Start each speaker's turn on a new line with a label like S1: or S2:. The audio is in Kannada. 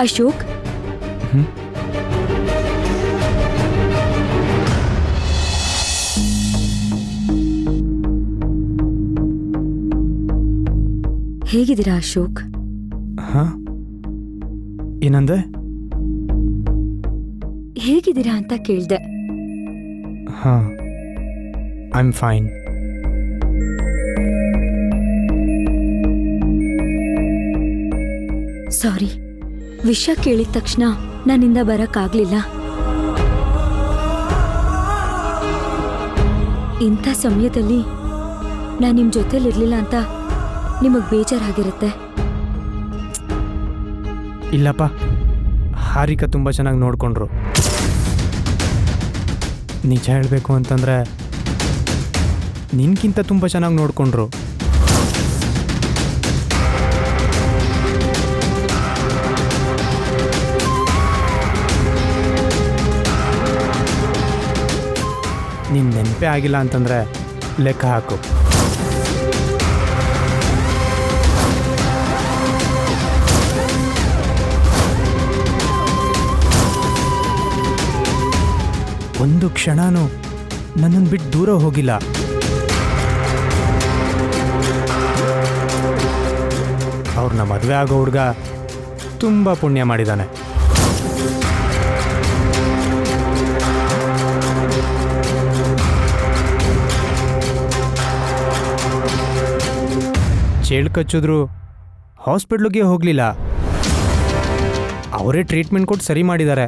S1: ಅಶೋಕ್, ಹೇಗಿದ್ದೀರಾ ಅಶೋಕ್?
S2: ಹಾಂ, ಏನಂದೆ?
S1: ಹೇಗಿದ್ದೀರಾ ಅಂತ ಕೇಳ್ದೆ.
S2: ಹಾಂ, ಐ ಆಮ್ ಫೈನ್.
S1: ಸಾರಿ, ವಿಷಯ ಕೇಳಿದ ತಕ್ಷಣ ನನ್ನಿಂದ ಬರಕ್ಕಾಗ್ಲಿಲ್ಲ. ಇಂಥ ಸಮಯದಲ್ಲಿ ನಾನು ನಿಮ್ಮ ಜೊತೆಲಿರ್ಲಿಲ್ಲ ಅಂತ ನಿಮಗ್ ಬೇಜಾರಾಗಿರುತ್ತೆ.
S2: ಇಲ್ಲಪ್ಪ, ಹಾರಿಕಾ ತುಂಬ ಚೆನ್ನಾಗಿ ನೋಡಿಕೊಂಡ್ರು. ನಿಜ ಹೇಳಬೇಕು ಅಂತಂದರೆ ನಿನ್ಗಿಂತ ತುಂಬ ಚೆನ್ನಾಗಿ ನೋಡಿಕೊಂಡ್ರು. ನೀನು ನೆನಪೇ ಆಗಿಲ್ಲ ಅಂತಂದರೆ ಲೆಕ್ಕ ಹಾಕು. ಒಂದು ಕ್ಷಣನೂ ನನ್ನನ್ನು ಬಿಟ್ಟು ದೂರ ಹೋಗಿಲ್ಲ. ಅವ್ರನ್ನ ಮದುವೆ ಆಗೋ ಹುಡುಗ ತುಂಬ ಪುಣ್ಯ ಮಾಡಿದ್ದಾನೆ. ಚೇಳು ಕಚ್ಚಿದ್ರು ಹಾಸ್ಪಿಟ್ಲಿಗೆ ಹೋಗಲಿಲ್ಲ, ಅವರೇ ಟ್ರೀಟ್ಮೆಂಟ್ ಕೊಟ್ಟು ಸರಿ ಮಾಡಿದ್ದಾರೆ.